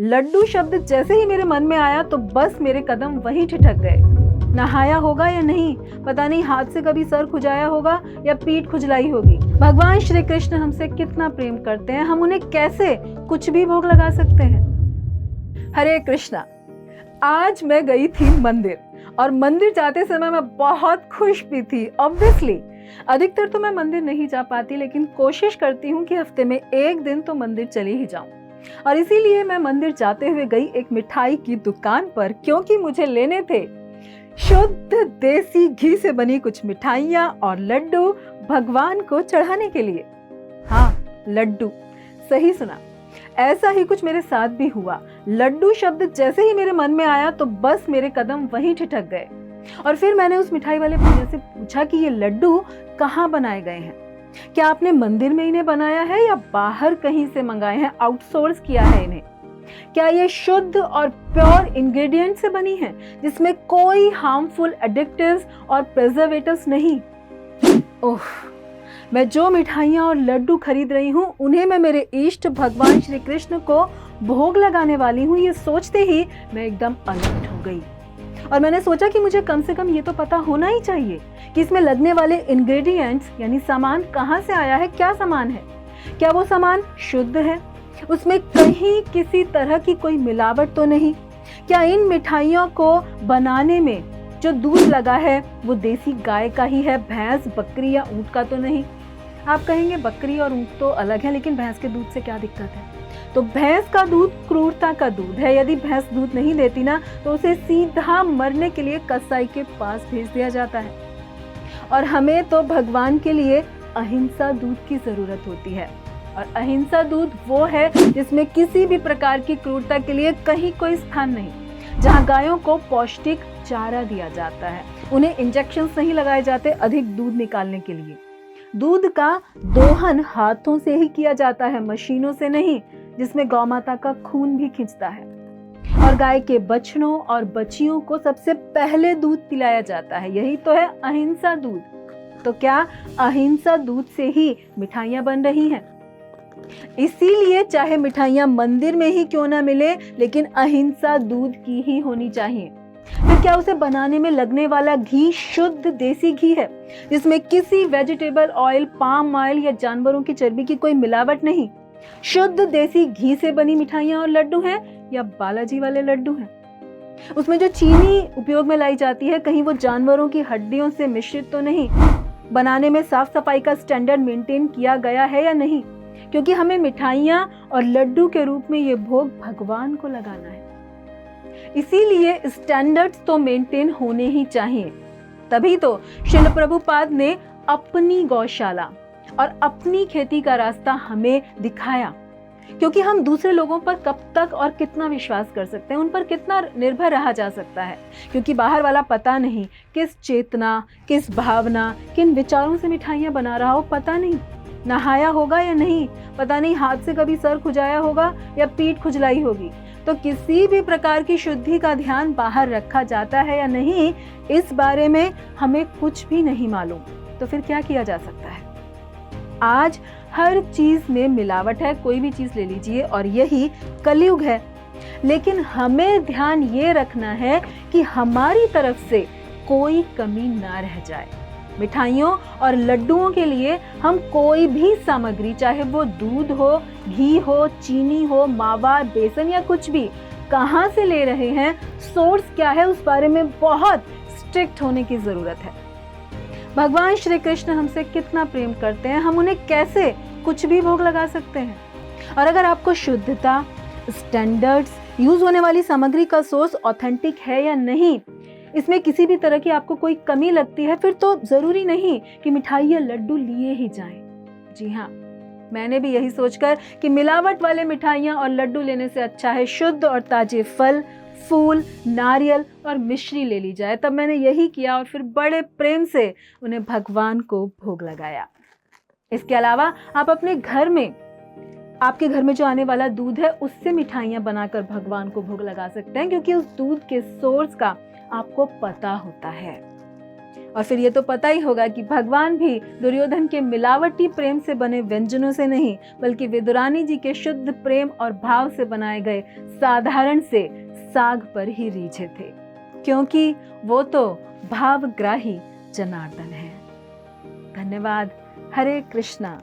लड्डू शब्द जैसे ही मेरे मन में आया तो बस मेरे कदम वहीं ठिठक गए। नहाया होगा या नहीं, पता नहीं हाथ से कभी सर खुजाया होगा या पीठ खुजलाई होगी। भगवान श्री कृष्ण हमसे कितना प्रेम करते हैं, हम उन्हें कैसे कुछ भी भोग लगा सकते हैं। हरे कृष्णा। आज मैं गई थी मंदिर और मंदिर जाते समय मैं बहुत खुश भी थी। ऑब्वियसली अधिकतर तो मैं मंदिर नहीं जा पाती, लेकिन कोशिश करती हूँ कि हफ्ते में एक दिन तो मंदिर चली ही जाऊं। और इसीलिए मैं मंदिर जाते हुए गई एक मिठाई की दुकान पर, क्योंकि मुझे लेने थे शुद्ध देसी घी से बनी कुछ मिठाइयाँ और लड्डू भगवान को चढ़ाने के लिए। हाँ, लड्डू, सही सुना। ऐसा ही कुछ मेरे साथ भी हुआ। लड्डू शब्द जैसे ही मेरे मन में आया तो बस मेरे कदम वहीं ठिठक गए। और फिर मैंने उस मिठाई वाले भैया से पूछा कि ये लड्डू कहाँ बनाए गए हैं, क्या आपने मंदिर में इन्हें बनाया है या बाहर कहीं से मंगाए हैं, आउटसोर्स किया है इन्हें? क्या ये शुद्ध और प्योर इंग्रेडिएंट से बनी है जिसमें कोई हार्मफुल एडिक्टिव्स और प्रिजर्वेटिव्स नहीं? ओह, मैं जो मिठाइयाँ और लड्डू खरीद रही हूँ उन्हें मैं मेरे इष्ट भगवान श्री कृष्ण को भोग लगाने वाली हूँ, ये सोचते ही मैं एकदम अलर्ट हो गई। और मैंने सोचा कि मुझे कम से कम ये तो पता होना ही चाहिए कि इसमें लगने वाले इंग्रेडिएंट्स यानी सामान कहाँ से आया है, क्या सामान है, क्या वो सामान शुद्ध है, उसमें कहीं किसी तरह की कोई मिलावट तो नहीं, क्या इन मिठाइयों को बनाने में जो दूध लगा है वो देसी गाय का ही है, भैंस, बकरी या ऊंट का तो नहीं। आप कहेंगे बकरी और ऊंट तो अलग है, लेकिन भैंस के दूध से क्या दिक्कत है? तो भैंस का दूध क्रूरता का दूध है। यदि भैंस दूध नहीं देती ना तो उसे सीधा मरने के लिए कसाई के पास भेज दिया जाता है। और हमें तो भगवान के लिए अहिंसा दूध की जरूरत होती है, और अहिंसा दूध वो है जिसमें किसी भी प्रकार की क्रूरता के लिए कहीं कोई स्थान नहीं, जहाँ गायों को पौष्टिक चारा दिया जाता है, उन्हें इंजेक्शंस नहीं लगाए जाते अधिक दूध निकालने के लिए। दूध का दोहन हाथों से ही किया जाता है, मशीनों से नहीं, जिसमें गौ माता का खून भी खिंचता है। और गाय के बछड़ों और बच्चियों को सबसे पहले दूध पिलाया जाता है, यही तो है अहिंसा दूध। तो क्या अहिंसा दूध से ही मिठाइयाँ बन रही हैं? इसीलिए चाहे मिठाइयाँ मंदिर में ही क्यों ना मिले, लेकिन अहिंसा दूध की ही होनी चाहिए। फिर क्या उसे बनाने में लगने वाला घी शुद्ध देसी घी है जिसमें किसी वेजिटेबल ऑयल, पाम ऑयल या जानवरों की चर्बी की कोई मिलावट नहीं? शुद्ध देसी घी से बनी मिठाइयाँ और लड्डू हैं या बालाजी वाले लड्डू हैं? उसमें जो चीनी उपयोग में लाई जाती है कहीं वो जानवरों की हड्डियों से मिश्रित तो नहीं? बनाने में साफ सफाई का स्टैंडर्ड मेंटेन किया गया है या नहीं? क्योंकि हमें मिठाइयाँ और लड्डू के रूप में ये भोग भगवान को लगाना है, इसीलिए स्टैंडर्ड्स तो मेंटेन होने ही चाहिए। तभी तो श्रील प्रभुपाद ने अपनी गौशाला और अपनी खेती का रास्ता हमें दिखाया, क्योंकि हम दूसरे लोगों पर कब तक और कितना विश्वास कर सकते हैं, उन पर कितना निर्भर रहा जा सकता है, क्योंकि बाहर वाला पता नहीं किस चेतना, किस भावना, किन विचारों से मिठाइयाँ बना रहा हो, पता नहीं नहाया होगा या नहीं, पता नहीं हाथ से कभी सर खुजाया होगा या पीठ खुजलाई होगी। तो किसी भी प्रकार की शुद्धि का ध्यान बाहर रखा जाता है या नहीं, इस बारे में हमें कुछ भी नहीं मालूम। तो फिर क्या किया जा सकता है? आज हर चीज में मिलावट है, कोई भी चीज ले लीजिए, और यही कलयुग है। लेकिन हमें ध्यान ये रखना है कि हमारी तरफ से कोई कमी ना रह जाए। मिठाइयों और लड्डुओं के लिए हम कोई भी सामग्री, चाहे वो दूध हो, घी हो, चीनी हो, मावा, बेसन या कुछ भी, कहाँ से ले रहे हैं, सोर्स क्या है, उस बारे में बहुत स्ट्रिक्ट होने की जरूरत है। भगवान श्री कृष्ण हमसे कितना प्रेम करते हैं, हम उन्हें कैसे कुछ भी भोग लगा सकते हैं। और अगर आपको शुद्धता, स्टैंडर्ड्स, यूज होने वाली सामग्री का सोर्स ऑथेंटिक है या नहीं, इसमें किसी भी तरह की आपको कोई कमी लगती है, फिर तो जरूरी नहीं कि मिठाई या लड्डू लिए ही जाएं। जी हाँ, मैंने भी यही सोचकर कि मिलावट वाले मिठाइयाँ और लड्डू लेने से अच्छा है शुद्ध और ताजे फल, फूल, नारियल और मिश्री ले ली जाए, तब मैंने यही किया और फिर बड़े प्रेम से उन्हें भगवान को भोग लगाया। इसके अलावा आप अपने घर में, आपके घर में जो आने वाला दूध है उससे मिठाइयाँ बनाकर भगवान को भोग लगा सकते हैं, क्योंकि उस दूध के सोर्स का आपको पता होता है। और फिर ये तो पता ही होगा कि भगवान भी दुर्योधन के मिलावटी प्रेम से बने व्यंजनों से नहीं, बल्कि विदुरानी जी के शुद्ध प्रेम और भाव से बनाए गए साधारण से साग पर ही रीझे थे, क्योंकि वो तो भावग्राही जनार्दन है। धन्यवाद। हरे कृष्णा।